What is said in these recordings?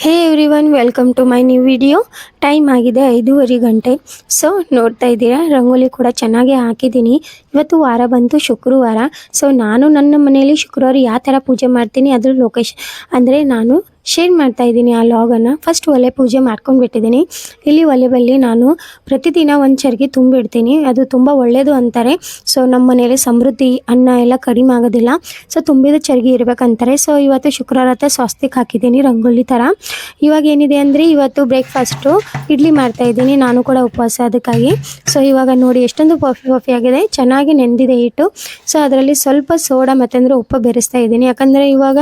Hey everyone, welcome to my new video. Time ಆಗಿದೆ 5:30 ಗಂಟೆ. So ನೋಡ್ತಾ ಇದ್ದೀರಾ, ರಂಗೋಲಿ ಕೂಡ ಚೆನ್ನಾಗಿ ಹಾಕಿದ್ದೀನಿ. ಇವತ್ತು ವಾರ ಬಂತು ಶುಕ್ರವಾರ. ಸೊ ನಾನು ನನ್ನ ಮನೆಯಲ್ಲಿ ಶುಕ್ರವಾರ ಯಾವ ಥರ ಪೂಜೆ ಮಾಡ್ತೀನಿ ಅದ್ರ ಲೊಕೇಶನ್ ಅಂದರೆ ನಾನು ಶೇರ್ ಮಾಡ್ತಾ ಇದ್ದೀನಿ ಆ ಲಾಗನ್ನು. ಫಸ್ಟ್ ಒಲೆ ಪೂಜೆ ಮಾಡ್ಕೊಂಡು ಬಿಟ್ಟಿದ್ದೀನಿ. ಇಲ್ಲಿ ಒಲೆ ಬಳಿ ನಾನು ಪ್ರತಿದಿನ ಒಂದು ಚರ್ಗಿ ತುಂಬಿಡ್ತೀನಿ. ಅದು ತುಂಬ ಒಳ್ಳೆಯದು ಅಂತಾರೆ. ಸೊ ನಮ್ಮ ಮನೆಯಲ್ಲಿ ಸಮೃದ್ಧಿ, ಅನ್ನ ಎಲ್ಲ ಕಡಿಮೆ ಆಗೋದಿಲ್ಲ. ಸೊ ತುಂಬಿದ ಚರ್ಗಿ ಇರಬೇಕಂತಾರೆ. ಸೊ ಇವತ್ತು ಶುಕ್ರವಾರ ಅಂತ ಸ್ವಸ್ತಿಕ್ ಹಾಕಿದ್ದೀನಿ ರಂಗೋಲಿ ಥರ. ಇವಾಗ ಏನಿದೆ ಅಂದರೆ ಇವತ್ತು ಬ್ರೇಕ್ಫಾಸ್ಟು ಇಡ್ಲಿ ಮಾಡ್ತಾ ಇದ್ದೀನಿ, ನಾನು ಕೂಡ ಉಪವಾಸ ಅದಕ್ಕಾಗಿ. ಸೊ ಇವಾಗ ನೋಡಿ ಎಷ್ಟೊಂದು ಪಫಿ ಆಗಿದೆ, ಚೆನ್ನಾಗಿ ನೆಂದಿದೆ ಹಿಟ್ಟು. ಸೊ ಅದರಲ್ಲಿ ಸ್ವಲ್ಪ ಸೋಡಾ ಮತ್ತು ಉಪ್ಪು ಬೆರೆಸ್ತಾ ಇದ್ದೀನಿ. ಯಾಕಂದರೆ ಇವಾಗ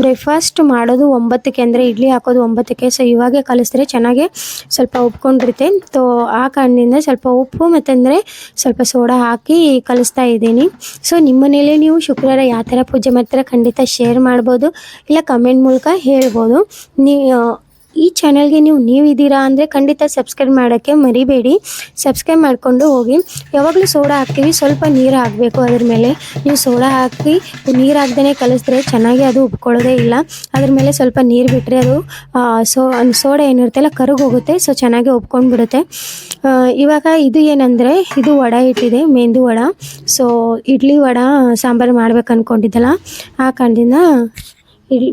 ಬ್ರೇಕ್ಫಾಸ್ಟ್ ಮಾಡೋದು 9ಕ್ಕೆ, ಅಂದರೆ ಇಡ್ಲಿ ಹಾಕೋದು 9ಕ್ಕೆ. ಸೊ ಇವಾಗೆ ಕಲಿಸಿದ್ರೆ ಚೆನ್ನಾಗಿ ಸ್ವಲ್ಪ ಉಪ್ಕೊಂಡಿರುತ್ತೆ. ಸೊ ಆ ಕಾರಣದಿಂದ ಸ್ವಲ್ಪ ಉಪ್ಪು ಮತ್ತು ಸ್ವಲ್ಪ ಸೋಡಾ ಹಾಕಿ ಕಲಿಸ್ತಾ ಇದ್ದೀನಿ. ಸೊ ನಿಮ್ಮ ಮನೇಲಿ ನೀವು ಶುಕ್ರವಾರ ಯಾವ ಥರ ಪೂಜೆ ಮಾಡ್ತೀರಾ ಖಂಡಿತ ಶೇರ್ ಮಾಡ್ಬೋದು, ಇಲ್ಲ ಕಮೆಂಟ್ ಮೂಲಕ ಹೇಳ್ಬೋದು. ಈ ಚಾನಲ್ಗೆ ನೀವು ಇದ್ದೀರಾ ಅಂದರೆ ಖಂಡಿತ ಸಬ್ಸ್ಕ್ರೈಬ್ ಮಾಡೋಕ್ಕೆ ಮರಿಬೇಡಿ. ಸಬ್ಸ್ಕ್ರೈಬ್ ಮಾಡಿಕೊಂಡು ಹೋಗಿ. ಯಾವಾಗಲೂ ಸೋಡಾ ಹಾಕ್ತೀವಿ, ಸ್ವಲ್ಪ ನೀರು ಹಾಕಬೇಕು ಅದ್ರ ಮೇಲೆ. ನೀವು ಸೋಡಾ ಹಾಕಿ ನೀರು ಹಾಕ್ದೇ ಕಲಿಸಿದ್ರೆ ಚೆನ್ನಾಗಿ ಅದು ಉಬ್ಕೊಳ್ಳೋದೇ ಇಲ್ಲ. ಅದ್ರ ಮೇಲೆ ಸ್ವಲ್ಪ ನೀರು ಬಿಟ್ಟರೆ ಅದು ಸೋಡಾ ಏನಿರುತ್ತಲ್ಲ ಕರಗೋಗುತ್ತೆ. ಸೊ ಚೆನ್ನಾಗಿ ಉಬ್ಕೊಂಡು ಬಿಡುತ್ತೆ. ಇವಾಗ ಇದು ಏನಂದರೆ ಇದು ವಡೆ ಇಟ್ಟಿದೆ, ಮೆಂದು ವಡ. ಸೊ ಇಡ್ಲಿ ವಡ ಸಾಂಬಾರು ಮಾಡ್ಬೇಕು ಅಂದ್ಕೊಂಡಿದ್ದಲ್ಲ, ಆ ಕಾರಣದಿಂದ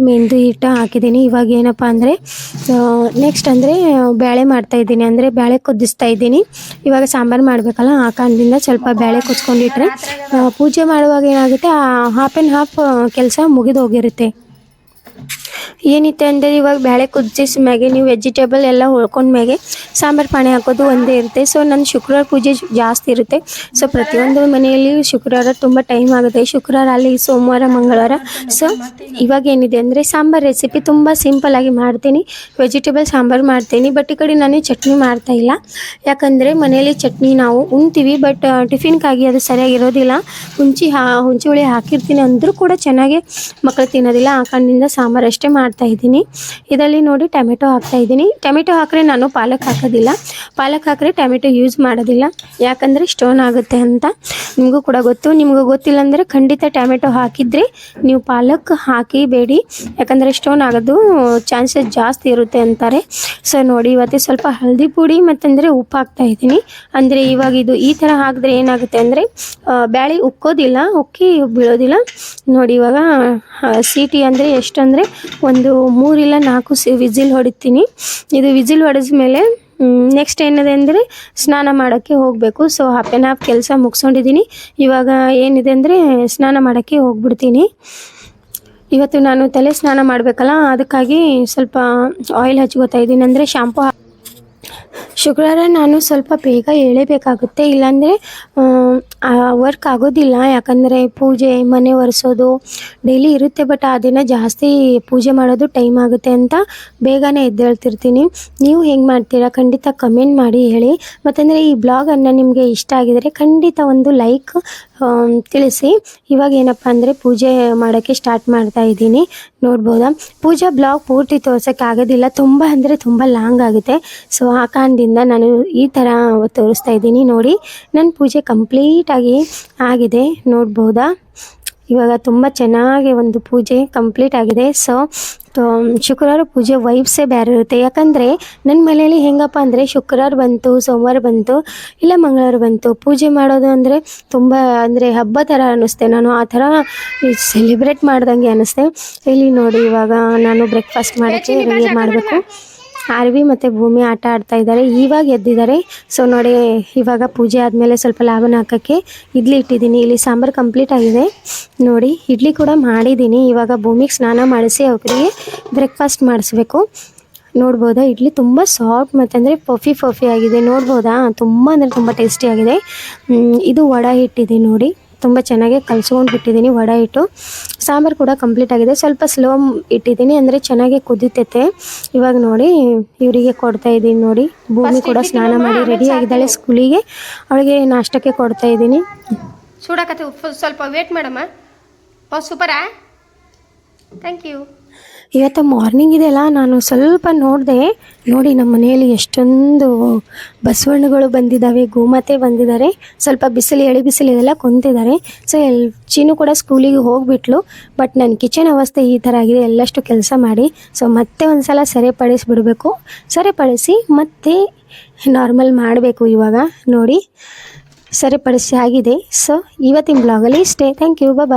ಮೆಂದು ಹಿಟ್ಟು ಹಾಕಿದ್ದೀನಿ. ಇವಾಗ ಏನಪ್ಪ ಅಂದರೆ ನೆಕ್ಸ್ಟ್ ಅಂದರೆ ಬೇಳೆ ಮಾಡ್ತಾಯಿದ್ದೀನಿ, ಅಂದರೆ ಬೇಳೆ ಕುದಿಸ್ತಾ ಇದ್ದೀನಿ. ಇವಾಗ ಸಾಂಬಾರು ಮಾಡಬೇಕಲ್ಲ, ಆ ಕಾರಣದಿಂದ ಸ್ವಲ್ಪ ಬೇಳೆ ಕುಚ್ಕೊಂಡಿಟ್ರೆ ಪೂಜೆ ಮಾಡುವಾಗ ಏನಾಗುತ್ತೆ, ಹಾಫ್ ಆ್ಯಂಡ್ ಹಾಫ್ ಕೆಲಸ ಮುಗಿದು ಹೋಗಿರುತ್ತೆ. ಏನಿತ್ತು ಅಂದರೆ ಇವಾಗ ಬೇಳೆ ಕುದಿಸಿ ಮ್ಯಾಗೆ ನೀವು ವೆಜಿಟೇಬಲ್ ಎಲ್ಲ ಮ್ಯಾಗೆ ಸಾಂಬಾರು ಪಾಣಿ ಹಾಕೋದು ಒಂದೇ ಇರುತ್ತೆ. ಸೊ ನನ್ನ ಶುಕ್ರವಾರ ಪೂಜೆ ಜಾಸ್ತಿ ಇರುತ್ತೆ. ಸೊ ಪ್ರತಿಯೊಂದು ಮನೆಯಲ್ಲಿ ಶುಕ್ರವಾರ ತುಂಬ ಟೈಮ್ ಆಗುತ್ತೆ. ಶುಕ್ರವಾರ ಅಲ್ಲಿ, ಸೋಮವಾರ, ಮಂಗಳವಾರ. ಸೊ ಇವಾಗ ಏನಿದೆ ಅಂದರೆ ಸಾಂಬಾರು ರೆಸಿಪಿ ತುಂಬ ಸಿಂಪಲ್ಲಾಗಿ ಮಾಡ್ತೀನಿ. ವೆಜಿಟೇಬಲ್ ಸಾಂಬಾರು ಮಾಡ್ತೀನಿ. ಬಟ್ ಈ ಕಡೆ ನಾನು ಚಟ್ನಿ ಮಾಡ್ತಾಯಿಲ್ಲ. ಯಾಕಂದರೆ ಮನೆಯಲ್ಲಿ ಚಟ್ನಿ ನಾವು ಉಣ್ತೀವಿ, ಬಟ್ ಟಿಫಿನ್ಗಾಗಿ ಅದು ಸರಿಯಾಗಿರೋದಿಲ್ಲ. ಹುಂಚಿ ಹುಳಿ ಹಾಕಿರ್ತೀನಿ ಅಂದರೂ ಕೂಡ ಚೆನ್ನಾಗಿ ಮಕ್ಕಳು ತಿನ್ನೋದಿಲ್ಲ. ಆ ಕಾರಣದಿಂದ ಸಾಂಬಾರು ಅಷ್ಟೇ ಮಾಡ್ತಾ ಇದ್ದೀನಿ. ಇದರಲ್ಲಿ ನೋಡಿ ಟೊಮೆಟೊ ಹಾಕ್ತಾ ಇದ್ದೀನಿ. ಟೊಮೆಟೊ ಹಾಕಿದ್ರೆ ನಾನು ಪಾಲಕ್ ಹಾಕೋದಿಲ್ಲ. ಪಾಲಕ್ ಹಾಕಿದ್ರೆ ಟೊಮೆಟೊ ಯೂಸ್ ಮಾಡೋದಿಲ್ಲ, ಯಾಕಂದರೆ ಸ್ಟೋನ್ ಆಗುತ್ತೆ ಅಂತ ನಿಮಗೂ ಕೂಡ ಗೊತ್ತು. ನಿಮಗೂ ಗೊತ್ತಿಲ್ಲ ಅಂದರೆ ಖಂಡಿತ ಟೊಮೆಟೊ ಹಾಕಿದರೆ ನೀವು ಪಾಲಕ್ ಹಾಕಿಬೇಡಿ, ಯಾಕಂದರೆ ಸ್ಟೋನ್ ಆಗೋದು ಚಾನ್ಸಸ್ ಜಾಸ್ತಿ ಇರುತ್ತೆ ಅಂತಾರೆ. ಸೊ ನೋಡಿ ಇವತ್ತು ಸ್ವಲ್ಪ ಹಳದಿ ಪುಡಿ ಮತ್ತು ಉಪ್ಪು ಹಾಕ್ತಾ ಇದ್ದೀನಿ. ಅಂದರೆ ಇವಾಗ ಇದು ಈ ಥರ ಹಾಕಿದ್ರೆ ಏನಾಗುತ್ತೆ ಅಂದರೆ ಬ್ಯಾಳೆ ಉಕ್ಕೋದಿಲ್ಲ, ಉಕ್ಕಿ ಬೀಳೋದಿಲ್ಲ. ನೋಡಿ ಇವಾಗ ಸೀಟಿ ಅಂದರೆ ಎಷ್ಟಂದರೆ ಒಂದು 3 ಇಲ್ಲ 4 ವಿಸಿಲ್ ಹೊಡಿತೀನಿ. ಇದು ವಿಸಿಲ್ ಹೊಡೆದ ಮೇಲೆ ನೆಕ್ಸ್ಟ್ ಏನಿದೆ ಅಂದರೆ ಸ್ನಾನ ಮಾಡೋಕ್ಕೆ ಹೋಗಬೇಕು. ಸೊ ಹಾಫ್ ಆ್ಯಂಡ್ ಹಾಫ್ ಕೆಲಸ ಮುಗಿಸ್ಕೊಂಡಿದ್ದೀನಿ. ಇವಾಗ ಏನಿದೆ ಅಂದರೆ ಸ್ನಾನ ಮಾಡೋಕ್ಕೆ ಹೋಗ್ಬಿಡ್ತೀನಿ. ಇವತ್ತು ನಾನು ತಲೆ ಸ್ನಾನ ಮಾಡಬೇಕಲ್ಲ, ಅದಕ್ಕಾಗಿ ಸ್ವಲ್ಪ ಆಯಿಲ್ ಹಚ್ಕೋತಾ ಇದ್ದೀನಿ, ಅಂದರೆ ಶಾಂಪು. ಶುಕ್ರವಾರ ನಾನು ಸ್ವಲ್ಪ ಬೇಗ ಏಳಬೇಕಾಗುತ್ತೆ, ಇಲ್ಲಾಂದರೆ ವರ್ಕ್ ಆಗೋದಿಲ್ಲ. ಯಾಕಂದರೆ ಪೂಜೆ, ಮನೆ ಒರೆಸೋದು ಡೈಲಿ ಇರುತ್ತೆ. ಬಟ್ ಆ ದಿನ ಜಾಸ್ತಿ ಪೂಜೆ ಮಾಡೋದು ಟೈಮ್ ಆಗುತ್ತೆ ಅಂತ ಬೇಗನೆ ಎದ್ದೇಳ್ತಿರ್ತೀನಿ. ನೀವು ಹೆಂಗೆ ಮಾಡ್ತೀರಾ ಖಂಡಿತ ಕಮೆಂಟ್ ಮಾಡಿ ಹೇಳಿ. ಮತ್ತಂದರೆ ಈ ಬ್ಲಾಗನ್ನು ನಿಮಗೆ ಇಷ್ಟ ಆಗಿದರೆ ಖಂಡಿತ ಒಂದು ಲೈಕ್ ತಿಳಿಸಿ. ಇವಾಗ ಏನಪ್ಪ ಅಂದರೆ ಪೂಜೆ ಮಾಡೋಕ್ಕೆ ಸ್ಟಾರ್ಟ್ ಮಾಡ್ತಾ ಇದ್ದೀನಿ. ನೋಡ್ಬೋದಾ, ಪೂಜಾ ಬ್ಲಾಗ್ ಪೂರ್ತಿ ತೋರ್ಸೋಕ್ಕೆ ಆಗೋದಿಲ್ಲ, ತುಂಬ ಅಂದರೆ ತುಂಬ ಲಾಂಗ್ ಆಗುತ್ತೆ. ಸೊ ಆ ಕಾರಣದಿಂದ ನಾನು ಈ ಥರ ತೋರಿಸ್ತಾ ಇದ್ದೀನಿ. ನೋಡಿ ನನ್ನ ಪೂಜೆ ಕಂಪ್ಲೀಟಾಗಿ ಆಗಿದೆ, ನೋಡ್ಬೋದಾ. ಇವಾಗ ತುಂಬ ಚೆನ್ನಾಗಿ ಒಂದು ಪೂಜೆ ಕಂಪ್ಲೀಟ್ ಆಗಿದೆ. ಸೊ ಶುಕ್ರವಾರ ಪೂಜೆ ವೈಬ್ಸೇ ಬೇರೆ ಇರುತ್ತೆ. ಯಾಕಂದರೆ ನನ್ನ ಮನೆಯಲ್ಲಿ ಹೆಂಗಪ್ಪ ಅಂದರೆ ಶುಕ್ರವಾರ ಬಂತು, ಸೋಮವಾರ ಬಂತು, ಇಲ್ಲ ಮಂಗಳವಾರ ಬಂತು, ಪೂಜೆ ಮಾಡೋದು ಅಂದರೆ ತುಂಬ ಅಂದರೆ ಹಬ್ಬ ಥರ ಅನ್ನಿಸ್ತೆ. ನಾನು ಆ ಥರ ಸೆಲೆಬ್ರೇಟ್ ಮಾಡ್ದಂಗೆ ಅನ್ನಿಸ್ತೆ. ಇಲ್ಲಿ ನೋಡಿ ಇವಾಗ ನಾನು ಬ್ರೇಕ್ಫಾಸ್ಟ್ ಮಾಡೋಕ್ಕೆ ರೆಡಿ ಮಾಡಬೇಕು. ಆರ್ವಿ ಮತ್ತು ಭೂಮಿ ಆಟ ಆಡ್ತಾ ಇದ್ದಾರೆ, ಇವಾಗ ಎದ್ದಿದ್ದಾರೆ. ಸೊ ನೋಡಿ ಇವಾಗ ಪೂಜೆ ಆದಮೇಲೆ ಸ್ವಲ್ಪ ಲಾಭನ ಹಾಕೋಕ್ಕೆ ಇಡ್ಲಿ ಇಟ್ಟಿದ್ದೀನಿ. ಇಲ್ಲಿ ಸಾಂಬಾರು ಕಂಪ್ಲೀಟ್ ಆಗಿದೆ. ನೋಡಿ ಇಡ್ಲಿ ಕೂಡ ಮಾಡಿದ್ದೀನಿ. ಇವಾಗ ಭೂಮಿಗೆ ಸ್ನಾನ ಮಾಡಿಸಿ ಅವರಿಗೆ ಬ್ರೇಕ್ಫಾಸ್ಟ್ ಮಾಡಿಸ್ಬೇಕು. ನೋಡ್ಬೋದಾ, ಇಡ್ಲಿ ತುಂಬ ಸಾಫ್ಟ್ ಮತ್ತು ಪಫಿ ಆಗಿದೆ. ನೋಡ್ಬೋದಾ, ತುಂಬ ಅಂದರೆ ತುಂಬ ಟೇಸ್ಟಿಯಾಗಿದೆ. ಇದು ವಡೆ ಹಿಟ್ಟಿದೆ ನೋಡಿ, ತುಂಬ ಚೆನ್ನಾಗಿ ಕಲ್ಸ್ಕೊಂಡು ಬಿಟ್ಟಿದ್ದೀನಿ ವಡೆ ಹಿಟ್ಟು. ಸಾಂಬಾರು ಕೂಡ ಕಂಪ್ಲೀಟ್ ಆಗಿದೆ. ಸ್ವಲ್ಪ ಸ್ಲೋ ಇಟ್ಟಿದ್ದೀನಿ, ಅಂದರೆ ಚೆನ್ನಾಗಿ ಕುದೀತೈತೆ. ಇವಾಗ ನೋಡಿ ಇವರಿಗೆ ಕೊಡ್ತಾ ಇದ್ದೀನಿ. ನೋಡಿ ಭೂಮಿ ಕೂಡ ಸ್ನಾನ ಮಾಡಿ ರೆಡಿ ಆಗಿದ್ದಾಳೆ ಸ್ಕೂಲಿಗೆ, ಅವಳಿಗೆ ನಾಷ್ಟಕ್ಕೆ ಕೊಡ್ತಾ ಇದ್ದೀನಿ. ಸುಡಕತ್ತೆ ಸ್ವಲ್ಪ ವೇಟ್ ಮಾಡಮ್ಮ. ಸೂಪರಾ, ಥ್ಯಾಂಕ್ ಯು. ಇವತ್ತು ಮಾರ್ನಿಂಗ್ ಇದೆಯಲ್ಲ, ನಾನು ಸ್ವಲ್ಪ ನೋಡಿದೆ. ನೋಡಿ ನಮ್ಮ ಮನೆಯಲ್ಲಿ ಎಷ್ಟೊಂದು ಬಸವಣ್ಣಗಳು ಬಂದಿದ್ದಾವೆ, ಗೋಮಾತೆ ಬಂದಿದ್ದಾರೆ. ಸ್ವಲ್ಪ ಬಿಸಿಲು, ಎಳೆ ಬಿಸಿಲು ಇದೆಲ್ಲ ಕುಂತಿದ್ದಾರೆ. ಸೊ ಚೀನು ಕೂಡ ಸ್ಕೂಲಿಗೆ ಹೋಗಿಬಿಟ್ಲು. ಬಟ್ ನನ್ನ ಕಿಚನ್ ಅವಸ್ಥೆ ಈ ಥರ ಆಗಿದೆ, ಎಲ್ಲಷ್ಟು ಕೆಲಸ ಮಾಡಿ. ಸೊ ಮತ್ತೆ ಒಂದು ಸಲ ಸರಿಪಡಿಸಿಬಿಡಬೇಕು. ಸರಿಪಡಿಸಿ ಮತ್ತೆ ನಾರ್ಮಲ್ ಮಾಡಬೇಕು. ಇವಾಗ ನೋಡಿ ಸರಿಪಡಿಸಿ ಆಗಿದೆ. ಸೊ ಇವತ್ತಿನ ಬ್ಲಾಗಲ್ಲಿ ಇಷ್ಟೇ. Thank you, bye.